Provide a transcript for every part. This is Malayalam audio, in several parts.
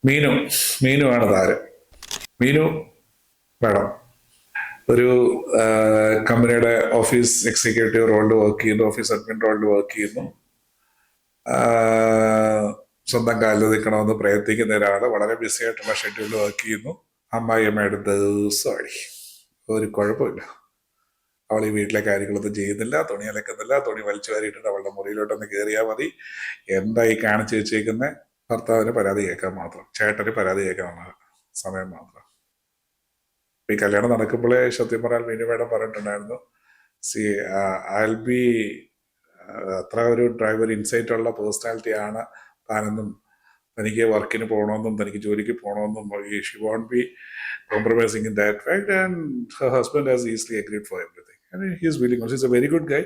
മീനു മീനു ആണ് താരം. മീനു വേണം. ഒരു കമ്പനിയുടെ ഓഫീസ് എക്സിക്യൂട്ടീവ് റോളിൽ വർക്ക് ചെയ്യുന്നു, ഓഫീസ് അഡ്മിൻ റോളിൽ വർക്ക് ചെയ്യുന്നു. സ്വന്തം കാലിൽ നിൽക്കണമെന്ന് പ്രയത്നിക്കുന്ന ഒരാള് വളരെ ബിസി ആയിട്ടുള്ള ഷെഡ്യൂളിൽ വർക്ക് ചെയ്യുന്നു. അമ്മായിയമ്മയുടെ ദിവസമായി, ഒരു കുഴപ്പമില്ല. അവൾ ഈ വീട്ടിലെ കാര്യങ്ങളൊന്നും ചെയ്യുന്നില്ല, തുണി അലക്കുന്നില്ല, തുണി വലിച്ചു വാരിയിട്ടിട്ട് അവളുടെ മുറിയിലോട്ടൊന്ന് കയറിയാൽ മതി. എന്തായി കാണിച്ചു വെച്ചേക്കുന്ന ഭർത്താവിന് പരാതി കേൾക്കാൻ മാത്രം, ചേട്ടന് പരാതി കേൾക്കാനുള്ള സമയം മാത്രം. ഈ കല്യാണം നടക്കുമ്പോഴേ സത്യം പറഞ്ഞാൽ മീനു മേഡം പറഞ്ഞിട്ടുണ്ടായിരുന്നു, സി ഐ ബി അത്ര ഒരു ഡ്രൈവർ ഇൻസൈറ്റ് ഉള്ള പേഴ്സണാലിറ്റി ആണ് താനെന്നും, തനിക്ക് വർക്കിന് പോകണമെന്നും തനിക്ക് ജോലിക്ക് പോകണമെന്നും she won't be compromising in that fact, and her husband has easily agreed for everything and he is willing. Also is a very good guy,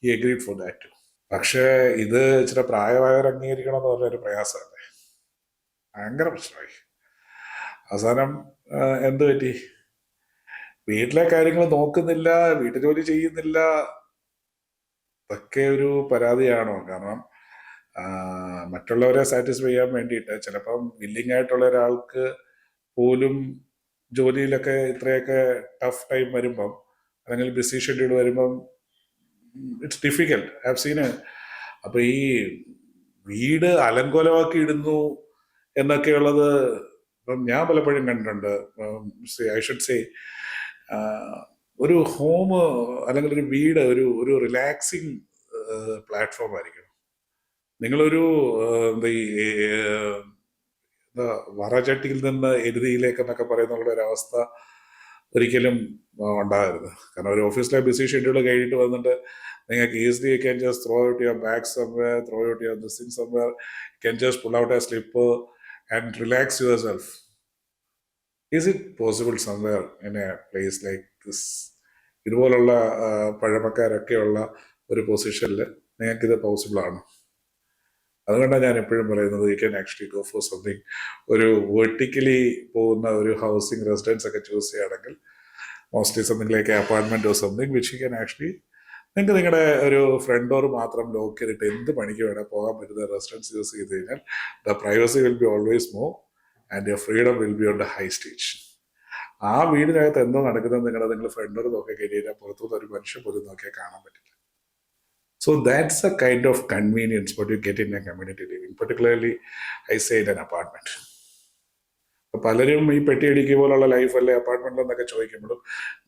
he agreed for that too. പക്ഷേ ഇത് ഇച്ചിരി പ്രായമായവർ അംഗീകരിക്കണം എന്ന് പറഞ്ഞൊരു പ്രയാസമല്ലേ, ഭയങ്കര പ്രശ്നമായി. അവസാനം എന്ത് പറ്റി? വീട്ടിലെ കാര്യങ്ങൾ നോക്കുന്നില്ല, വീട്ടുജോലി ചെയ്യുന്നില്ല, ഇതൊക്കെ ഒരു പരാതിയാണോ? കാരണം മറ്റുള്ളവരെ സാറ്റിസ്ഫൈ ചെയ്യാൻ വേണ്ടിയിട്ട് ചിലപ്പം വില്ലിംഗ് ആയിട്ടുള്ള ഒരാൾക്ക് പോലും ജോലിയിലൊക്കെ ഇത്രയൊക്കെ ടഫ് ടൈം വരുമ്പം, അല്ലെങ്കിൽ ബിസി ഷെഡ്യൂൾ വരുമ്പം it's difficult. I have seen. അപ്പൊ ഈ വീട് അലങ്കോലമാക്കി ഇടുന്നു എന്നൊക്കെയുള്ളത് ഇപ്പം ഞാൻ പലപ്പോഴും കണ്ടിട്ടുണ്ട്. ഐ ഷുഡ് സേ ഒരു ഹോം അല്ലെങ്കിൽ ഒരു വീട് ഒരു ഒരു റിലാക്സിങ് പ്ലാറ്റ്ഫോം ആയിരിക്കണം. നിങ്ങളൊരു എന്താ വറചട്ടിയിൽ നിന്ന് എരുതിയിലേക്കെന്നൊക്കെ പറയുന്നുള്ള ഒരവസ്ഥ ഒരിക്കലും ഉണ്ടാകരുത്. കാരണം ഒരു ഓഫീസിലെ ബിസി ഷെഡ്യൂൾ കഴിഞ്ഞിട്ട് വന്നിട്ട് നിങ്ങൾക്ക് easily can just throw out your bag somewhere, throw out your this thing somewhere, can just pull out A slipper and relax your self. Is it possible somewhere in A place like this? ഇതുപോലുള്ള പഴമക്കാരൊക്കെയുള്ള ഒരു പൊസിഷനിൽ നിങ്ങൾക്കിത് പോസിബിൾ ആണ്. അതുകൊണ്ടാണ് ഞാൻ എപ്പോഴും പറയുന്നത്, you can actually go for something, ഒരു വെർട്ടിക്കലി പോകുന്ന ഒരു ഹൗസിംഗ് റെസിഡൻസ് ഒക്കെ ചൂസ് ചെയ്യുകയാണെങ്കിൽ, mostly something like apartment or something which you can actually, നിങ്ങൾക്ക് നിങ്ങളുടെ ഒരു ഫ്രണ്ട് ഡോർ മാത്രം ലോക്ക് ചെയ്തിട്ട് എന്ത് പണിക്ക് വേണേൽ പോകാൻ പറ്റുന്ന റെസിഡൻസ് യൂസ് ചെയ്ത് കഴിഞ്ഞാൽ the privacy will be always more and your freedom will be on the high stage. ആ വീടിനകത്ത് എന്തോ നടക്കുന്നത് നിങ്ങൾ ഫ്രണ്ട് ഡോർ നോക്കി കഴിഞ്ഞാൽ പുറത്തുനിന്ന് ഒരു മനുഷ്യൻ പോലും നോക്കിയാൽ കാണാൻ പറ്റില്ല. So that's a kind of convenience what you get in a community living, particularly I say in an apartment. പലരും ഈ പെട്ടിയടിക്ക് പോലുള്ള ലൈഫ് അല്ലെ അപ്പാർട്ട്മെന്റിൽ എന്നൊക്കെ ചോദിക്കുമ്പോഴും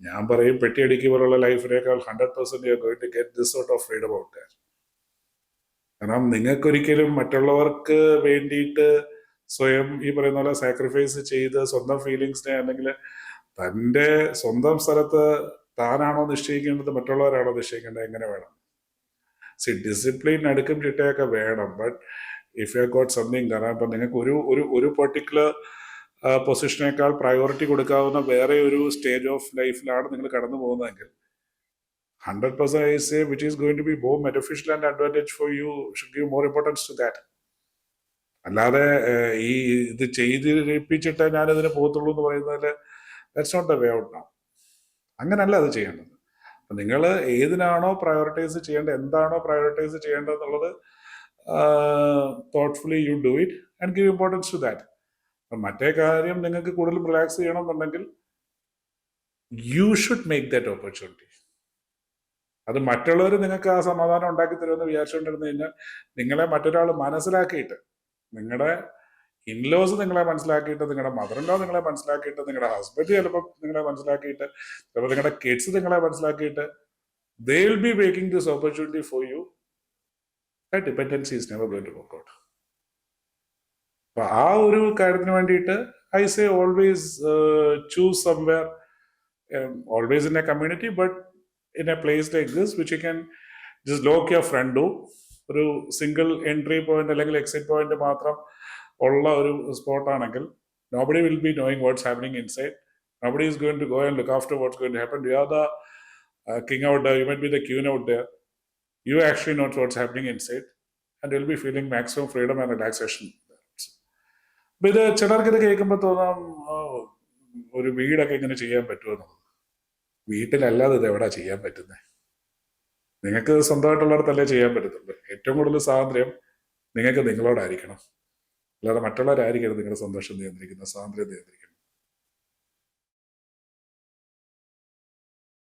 ഞാൻ പറയും, പെട്ടിയടിക്ക് പോലുള്ള ലൈഫിനേക്കാൾ 100% you are going to get this sort of freedom out there. കാരണം നിങ്ങൾക്കൊരിക്കലും മറ്റുള്ളവർക്ക് വേണ്ടിയിട്ട് സ്വയം ഈ പറയുന്ന പോലെ സാക്രിഫൈസ് ചെയ്ത് സ്വന്തം ഫീലിങ്സിനെ, അല്ലെങ്കിൽ തൻ്റെ സ്വന്തം സ്ഥലത്ത് താനാണോ നിശ്ചയിക്കേണ്ടത് മറ്റുള്ളവരാണോ നിശ്ചയിക്കേണ്ടത്, എങ്ങനെ വേണം? ഡിസിപ്ലിൻ അടുക്കും ചിട്ടയൊക്കെ വേണം, but if you got something, കാരണം ഇപ്പം നിങ്ങൾക്ക് ഒരു പെർട്ടിക്കുലർ പൊസിഷനേക്കാൾ പ്രയോറിറ്റി കൊടുക്കാവുന്ന വേറെ ഒരു സ്റ്റേജ് ഓഫ് ലൈഫിലാണ് നിങ്ങൾ കടന്നു പോകുന്നതെങ്കിൽ 100% I say which is going to be more beneficial and advantage for you should give more importance to that. അല്ലാതെ ഈ ഇത് ചെയ്തിപ്പിച്ചിട്ട് ഞാനിതിന് പോകത്തുള്ളൂ എന്ന് പറയുന്നതിൽ that's not the way out now. അങ്ങനല്ല അത് ചെയ്യേണ്ടത്. നിങ്ങൾ ഏതിനാണോ പ്രയോറിറ്റൈസ് ചെയ്യേണ്ടത്, എന്താണോ പ്രയോറിറ്റൈസ് ചെയ്യേണ്ടത് എന്നുള്ളത് thoughtfully you do it and give importance to that. മറ്റേ കാര്യം നിങ്ങൾക്ക് കൂടുതൽ റിലാക്സ് ചെയ്യണമെന്നുണ്ടെങ്കിൽ you should make that opportunity. അത് മറ്റുള്ളവർ നിങ്ങൾക്ക് ആ സമാധാനം ഉണ്ടാക്കി തരുമെന്ന് വിചാരിച്ചുകൊണ്ടിരുന്നു കഴിഞ്ഞാൽ നിങ്ങളെ മറ്റൊരാൾ മനസ്സിലാക്കിയിട്ട്, നിങ്ങളുടെ ഇൻലോസ് നിങ്ങളെ മനസ്സിലാക്കിയിട്ട്, നിങ്ങളുടെ മദർ ഇൻ ലോ നിങ്ങളെ മനസ്സിലാക്കിയിട്ട്, നിങ്ങളുടെ ഹസ്ബൻഡ് ചിലപ്പോൾ നിങ്ങളെ മനസ്സിലാക്കിയിട്ട്, ചിലപ്പോൾ നിങ്ങളുടെ കിഡ്സ് നിങ്ങളെ മനസ്സിലാക്കിയിട്ട്, they will be making this opportunity for you. That dependency is never going to work out. അപ്പൊ ആ ഒരു കാര്യത്തിന് വേണ്ടിയിട്ട് I say always choose somewhere, always in A community, but in A place like this which you can just lock your friend door. ഒരു സിംഗിൾ എൻട്രി പോയിന്റ് അല്ലെങ്കിൽ എക്സിറ്റ് പോയിന്റ് മാത്രം ഉള്ള ഒരു സ്പോട്ടാണെങ്കിൽ nobody will be knowing what's happening inside. Nobody is going to go and look after what's going to happen. You are the king out there, you might be the queen out there. You actually know what's happening inside and you'll be feeling maximum freedom and relaxation. അപ്പൊ ഇത് ചിലർക്ക് ഇത് കേൾക്കുമ്പോൾ തോന്നാം, ഒരു വീടൊക്കെ ഇങ്ങനെ ചെയ്യാൻ പറ്റുമെന്നുള്ളത്. വീട്ടിലല്ലാതെ ഇത് എവിടാ ചെയ്യാൻ പറ്റുന്നത്? നിങ്ങൾക്ക് സ്വന്തമായിട്ടുള്ളിടത്തല്ലേ ചെയ്യാൻ പറ്റത്തുള്ളൂ. ഏറ്റവും കൂടുതൽ സ്വാതന്ത്ര്യം നിങ്ങൾക്ക് നിങ്ങളോടായിരിക്കണം. അല്ലാതെ മറ്റുള്ളവരായിരിക്കരുത് നിങ്ങളുടെ സന്തോഷം നിയന്ത്രിക്കുന്നത്, സ്വാതന്ത്ര്യം നിയന്ത്രിക്കുന്നത്.